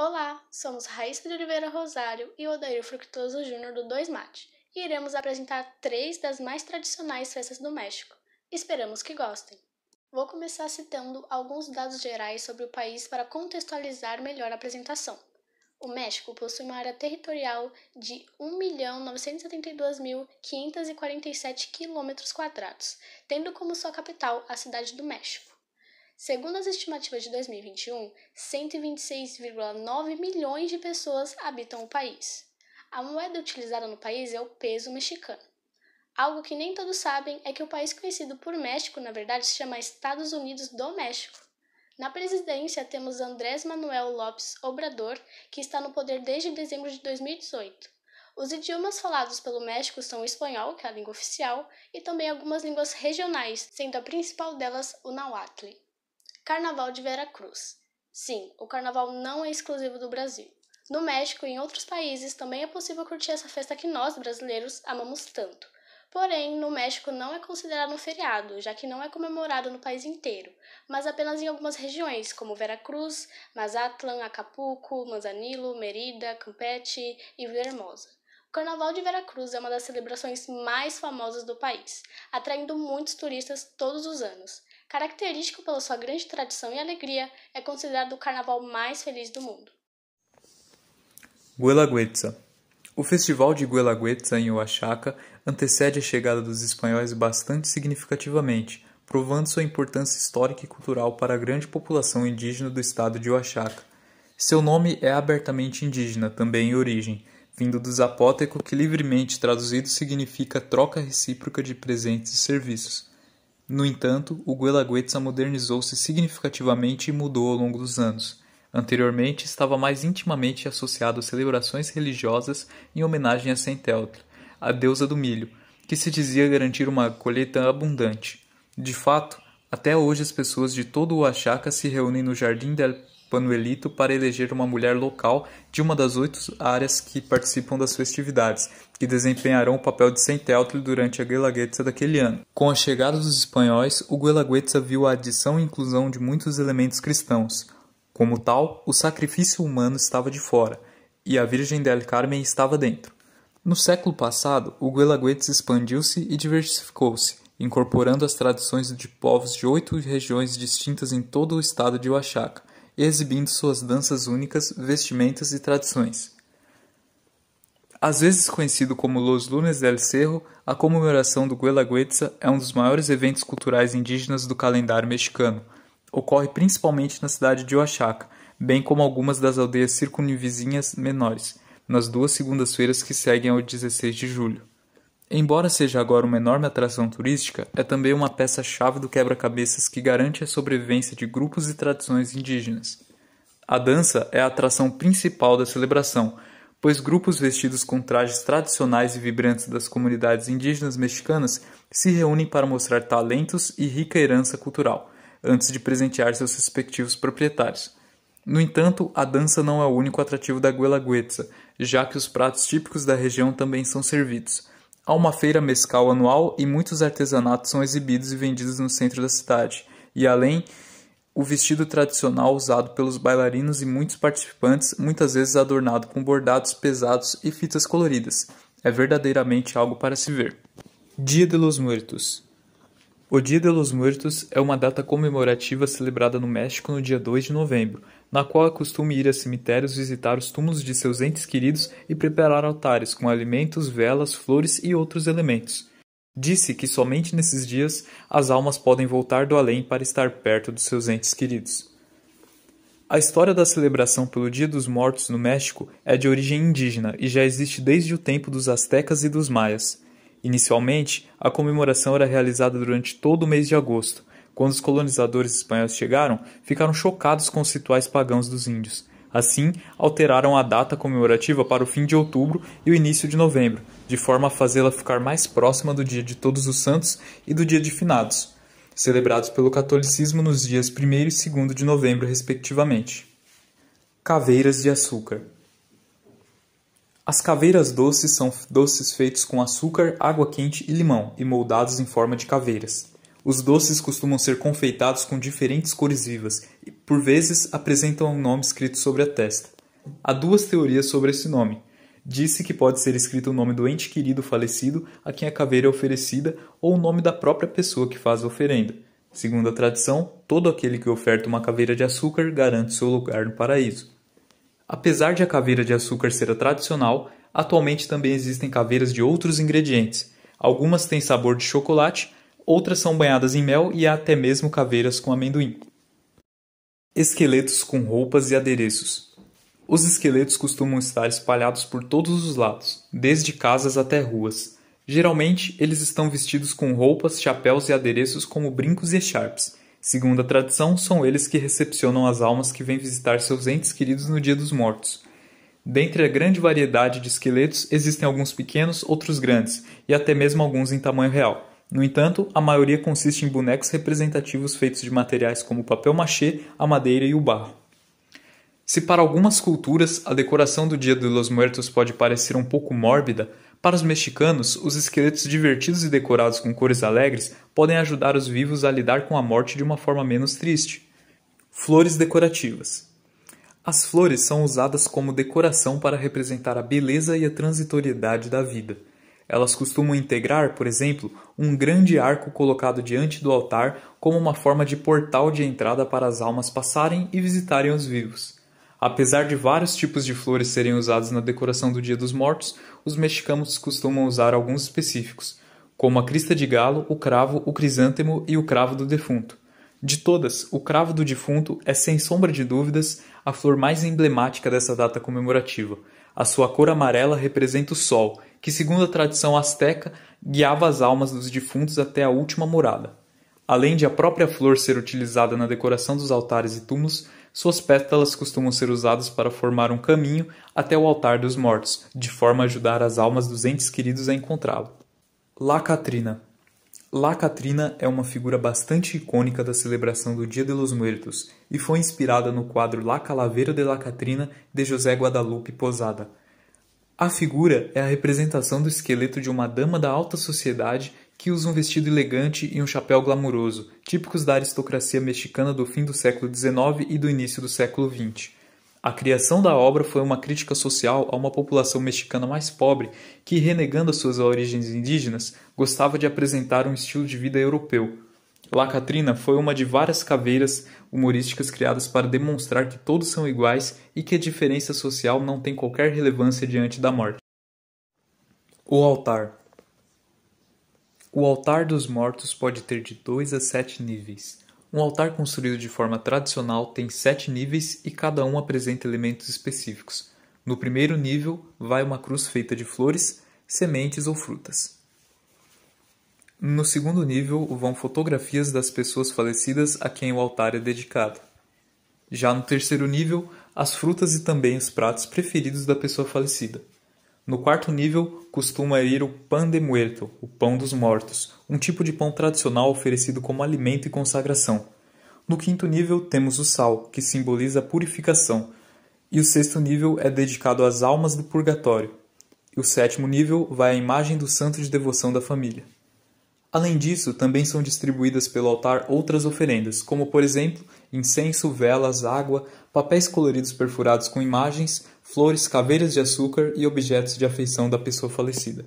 Olá, somos Raíssa de Oliveira Rosário e Odair Fructuoso Júnior do 2 Mate e iremos apresentar 3 das mais tradicionais festas do México. Esperamos que gostem! Vou começar citando alguns dados gerais sobre o país para contextualizar melhor a apresentação. O México possui uma área territorial de 1.972.547 km², tendo como sua capital a Cidade do México. Segundo as estimativas de 2021, 126,9 milhões de pessoas habitam o país. A moeda utilizada no país é o peso mexicano. Algo que nem todos sabem é que o país conhecido por México, na verdade, se chama Estados Unidos do México. Na presidência temos Andrés Manuel López Obrador, que está no poder desde dezembro de 2018. Os idiomas falados pelo México são o espanhol, que é a língua oficial, e também algumas línguas regionais, sendo a principal delas o náhuatl. Carnaval de Veracruz. Sim, o carnaval não é exclusivo do Brasil. No México e em outros países também é possível curtir essa festa que nós, brasileiros, amamos tanto. Porém, no México não é considerado um feriado, já que não é comemorado no país inteiro, mas apenas em algumas regiões, como Veracruz, Mazatlán, Acapulco, Manzanillo, Mérida, Campeche e Villahermosa. O Carnaval de Veracruz é uma das celebrações mais famosas do país, atraindo muitos turistas todos os anos. Característico pela sua grande tradição e alegria, é considerado o carnaval mais feliz do mundo. Guelaguetza. O festival de Guelaguetza em Oaxaca antecede a chegada dos espanhóis bastante significativamente, provando sua importância histórica e cultural para a grande população indígena do estado de Oaxaca. Seu nome é abertamente indígena, também em origem, vindo do zapóteco que livremente traduzido significa troca recíproca de presentes e serviços. No entanto, o Guelaguetza modernizou-se significativamente e mudou ao longo dos anos. Anteriormente, estava mais intimamente associado a celebrações religiosas em homenagem a Centeotl, a deusa do milho, que se dizia garantir uma colheita abundante. De fato, até hoje as pessoas de todo o Oaxaca se reúnem no Jardim del Panuelito para eleger uma mulher local de uma das 8 áreas que participam das festividades, que desempenharão o papel de Centeotl durante a Guelaguetza daquele ano. Com a chegada dos espanhóis, o Guelaguetza viu a adição e inclusão de muitos elementos cristãos. Como tal, o sacrifício humano estava de fora, e a Virgem del Carmen estava dentro. No século passado, o Guelaguetza expandiu-se e diversificou-se, incorporando as tradições de povos de 8 regiões distintas em todo o estado de Oaxaca, exibindo suas danças únicas, vestimentas e tradições. Às vezes conhecido como Los Lunes del Cerro, a comemoração do Guelaguetza é um dos maiores eventos culturais indígenas do calendário mexicano. Ocorre principalmente na cidade de Oaxaca, bem como algumas das aldeias circunvizinhas menores, nas 2 segundas-feiras que seguem ao 16 de julho. Embora seja agora uma enorme atração turística, é também uma peça-chave do quebra-cabeças que garante a sobrevivência de grupos e tradições indígenas. A dança é a atração principal da celebração, pois grupos vestidos com trajes tradicionais e vibrantes das comunidades indígenas mexicanas se reúnem para mostrar talentos e rica herança cultural, antes de presentear seus respectivos proprietários. No entanto, a dança não é o único atrativo da Guelaguetza, já que os pratos típicos da região também são servidos. Há uma feira mescal anual e muitos artesanatos são exibidos e vendidos no centro da cidade, e além, o vestido tradicional usado pelos bailarinos e muitos participantes, muitas vezes adornado com bordados pesados e fitas coloridas. É verdadeiramente algo para se ver. Dia de los Muertos. O Dia de los Muertos é uma data comemorativa celebrada no México no dia 2 de novembro, na qual é costume ir a cemitérios visitar os túmulos de seus entes queridos e preparar altares com alimentos, velas, flores e outros elementos. Disse que somente nesses dias as almas podem voltar do além para estar perto dos seus entes queridos. A história da celebração pelo Dia dos Mortos no México é de origem indígena e já existe desde o tempo dos astecas e dos maias. Inicialmente, a comemoração era realizada durante todo o mês de agosto. Quando os colonizadores espanhóis chegaram, ficaram chocados com os rituais pagãos dos índios. Assim, alteraram a data comemorativa para o fim de outubro e o início de novembro, de forma a fazê-la ficar mais próxima do Dia de Todos os Santos e do Dia de Finados, celebrados pelo catolicismo nos dias 1º e 2º de novembro, respectivamente. Caveiras de açúcar. As caveiras doces são doces feitos com açúcar, água quente e limão e moldados em forma de caveiras. Os doces costumam ser confeitados com diferentes cores vivas e, por vezes, apresentam um nome escrito sobre a testa. Há duas teorias sobre esse nome. Disse que pode ser escrito o nome do ente querido falecido a quem a caveira é oferecida ou o nome da própria pessoa que faz a oferenda. Segundo a tradição, todo aquele que oferta uma caveira de açúcar garante seu lugar no paraíso. Apesar de a caveira de açúcar ser a tradicional, atualmente também existem caveiras de outros ingredientes. Algumas têm sabor de chocolate, outras são banhadas em mel e há até mesmo caveiras com amendoim. Esqueletos com roupas e adereços. Os esqueletos costumam estar espalhados por todos os lados, desde casas até ruas. Geralmente, eles estão vestidos com roupas, chapéus e adereços como brincos e echarpes. Segundo a tradição, são eles que recepcionam as almas que vêm visitar seus entes queridos no Dia dos Mortos. Dentre a grande variedade de esqueletos, existem alguns pequenos, outros grandes, e até mesmo alguns em tamanho real. No entanto, a maioria consiste em bonecos representativos feitos de materiais como o papel machê, a madeira e o barro. Se para algumas culturas a decoração do Dia de los Muertos pode parecer um pouco mórbida, para os mexicanos, os esqueletos divertidos e decorados com cores alegres podem ajudar os vivos a lidar com a morte de uma forma menos triste. Flores decorativas. As flores são usadas como decoração para representar a beleza e a transitoriedade da vida. Elas costumam integrar, por exemplo, um grande arco colocado diante do altar como uma forma de portal de entrada para as almas passarem e visitarem os vivos. Apesar de vários tipos de flores serem usados na decoração do Dia dos Mortos, os mexicanos costumam usar alguns específicos, como a crista de galo, o cravo, o crisântemo e o cravo do defunto. De todas, o cravo do defunto é, sem sombra de dúvidas, a flor mais emblemática dessa data comemorativa. A sua cor amarela representa o sol, que, segundo a tradição asteca, guiava as almas dos defuntos até a última morada. Além de a própria flor ser utilizada na decoração dos altares e túmulos, suas pétalas costumam ser usadas para formar um caminho até o altar dos mortos, de forma a ajudar as almas dos entes queridos a encontrá-lo. La Catrina. La Catrina é uma figura bastante icônica da celebração do Dia de los Muertos e foi inspirada no quadro La Calavera de la Catrina de José Guadalupe Posada. A figura é a representação do esqueleto de uma dama da alta sociedade que usa um vestido elegante e um chapéu glamuroso, típicos da aristocracia mexicana do fim do século XIX e do início do século XX. A criação da obra foi uma crítica social a uma população mexicana mais pobre que, renegando as suas origens indígenas, gostava de apresentar um estilo de vida europeu. La Catrina foi uma de várias caveiras humorísticas criadas para demonstrar que todos são iguais e que a diferença social não tem qualquer relevância diante da morte. O altar. O altar dos mortos pode ter de 2 a 7 níveis. Um altar construído de forma tradicional tem 7 níveis e cada um apresenta elementos específicos. No primeiro nível, vai uma cruz feita de flores, sementes ou frutas. No segundo nível, vão fotografias das pessoas falecidas a quem o altar é dedicado. Já no terceiro nível, as frutas e também os pratos preferidos da pessoa falecida. No quarto nível, costuma ir o pan de muerto, o pão dos mortos, um tipo de pão tradicional oferecido como alimento e consagração. No quinto nível, temos o sal, que simboliza a purificação, e o sexto nível é dedicado às almas do purgatório. E o sétimo nível vai à imagem do santo de devoção da família. Além disso, também são distribuídas pelo altar outras oferendas, como, por exemplo, incenso, velas, água, papéis coloridos perfurados com imagens, flores, caveiras de açúcar e objetos de afeição da pessoa falecida.